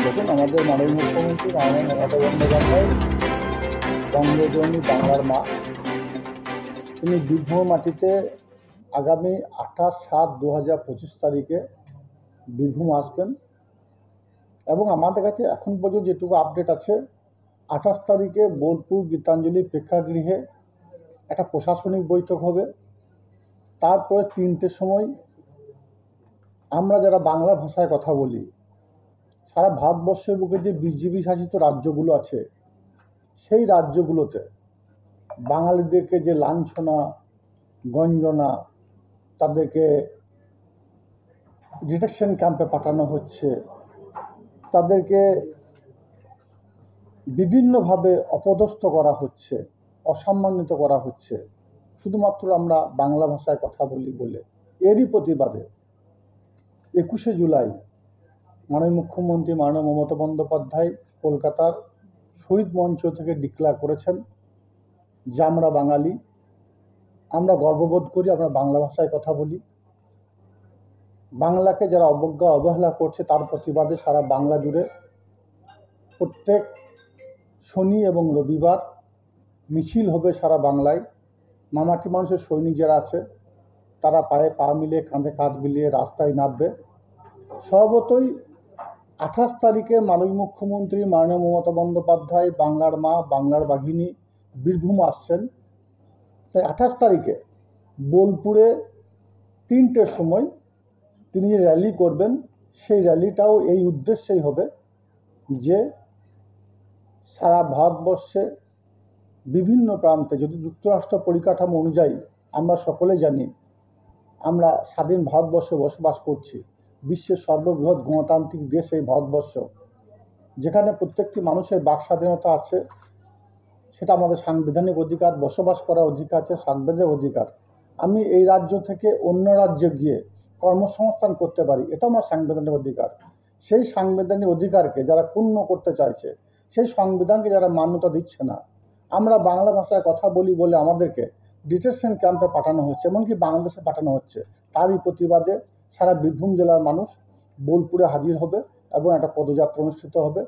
দেখুন, আমাদের মাননীয় মুখ্যমন্ত্রী মাননীয় মমতা বন্দ্যোপাধ্যায় বঙ্গজননী বাংলার মা, তিনি বীরভূম মাটিতে আগামী 28/7/2025 তারিখে বীরভূম আসবেন। এবং আমাদের কাছে এখন পর্যন্ত যেটুকু আপডেট আছে, 28 তারিখে বোলপুর গীতাঞ্জলি প্রেক্ষাগৃহে একটা প্রশাসনিক বৈঠক হবে। তারপরে 3টের সময় আমরা যারা বাংলা ভাষায় কথা বলি, সারা ভারতবর্ষের বুকে যে বিজেপি শাসিত রাজ্যগুলো আছে, সেই রাজ্যগুলোতে বাঙালিদেরকে যে লাঞ্ছনা, গঞ্জনা, তাদেরকে ডিটেকশন ক্যাম্পে পাঠানো হচ্ছে, তাদেরকে বিভিন্নভাবে অপদস্থ করা হচ্ছে, অসম্মানিত করা হচ্ছে, শুধুমাত্র আমরা বাংলা ভাষায় কথা বলি বলে। এরই প্রতিবাদে 21শে জুলাই মাননীয় মুখ্যমন্ত্রী মাননীয় মমতা বন্দ্যোপাধ্যায় কলকাতার শহীদ মঞ্চ থেকে ডিক্লেয়ার করেছেন যে আমরা বাঙালি, আমরা গর্ববোধ করি, আমরা বাংলা ভাষায় কথা বলি। বাংলাকে যারা অবজ্ঞা অবহেলা করছে, তার প্রতিবাদে সারা বাংলা জুড়ে প্রত্যেক শনি এবং রবিবার মিছিল হবে সারা বাংলায়। মামাটি মানুষের সৈনিক যারা আছে, তারা পায়ে পা মিলিয়ে, কাঁধে কাঁধ মিলিয়ে রাস্তায় নামবে। স্বভাবতই 28 তারিখে মাননীয় মুখ্যমন্ত্রী মাননীয় মমতা বন্দ্যোপাধ্যায় বাংলার মা, বাংলার বাঘিনী বীরভূম আসছেন। তাই 28 তারিখে বোলপুরে 3টের সময় তিনি যে র্যালি করবেন, সেই র্যালিটাও এই উদ্দেশ্যেই হবে যে সারা ভারতবর্ষে বিভিন্ন প্রান্তে, যদি যুক্তরাষ্ট্র পরিকাঠামো অনুযায়ী আমরা সকলে জানি আমরা স্বাধীন ভারতবর্ষে বসবাস করছি, বিশ্বের সর্ববৃহৎ গণতান্ত্রিক দেশ এই ভারতবর্ষ, যেখানে প্রত্যেকটি মানুষের বাক স্বাধীনতা আছে, সেটা আমাদের সাংবিধানিক অধিকার, বসবাস করার অধিকার আছে, সাংবিধানিক অধিকার। আমি এই রাজ্য থেকে অন্য রাজ্যে গিয়ে কর্মসংস্থান করতে পারি, এটা আমার সাংবিধানিক অধিকার। সেই সাংবিধানিক অধিকারকে যারা ক্ষুণ্ণ করতে চাইছে, সেই সংবিধানকে যারা মান্যতা দিচ্ছে না, আমরা বাংলা ভাষায় কথা বলি বলে আমাদেরকে ডিটেনশন ক্যাম্পে পাঠানো হচ্ছে, এমনকি বাংলাদেশে পাঠানো হচ্ছে, তারই প্রতিবাদে সারা বীরভূম জেলার মানুষ বোলপুরে হাজির হবে এবং একটা পদযাত্রা অনুষ্ঠিত হবে।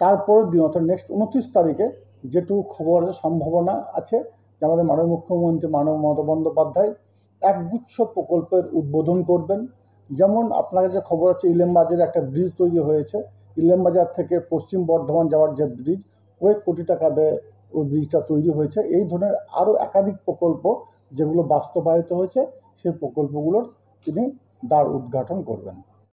তারপরের দিন অর্থাৎ নেক্সট 29 তারিখে যেটুকু খবর আছে, সম্ভাবনা আছে যে আমাদের মাননীয় মুখ্যমন্ত্রী মাননীয় মমতা বন্দ্যোপাধ্যায় একগুচ্ছ প্রকল্পের উদ্বোধন করবেন। যেমন আপনার কাছে খবর আছে, ইলেমবাজারে একটা ব্রিজ তৈরি হয়েছে। ইলেমবাজার থেকে পশ্চিম বর্ধমান যাওয়ার যে ব্রিজ, কয়েক কোটি টাকা ব্যয়ে ওই ব্রিজটা তৈরি হয়েছে। এই ধরনের আরও একাধিক প্রকল্প যেগুলো বাস্তবায়িত হয়েছে, সেই প্রকল্পগুলোর তিনি দ্বার উদ্ঘাটন করবেন।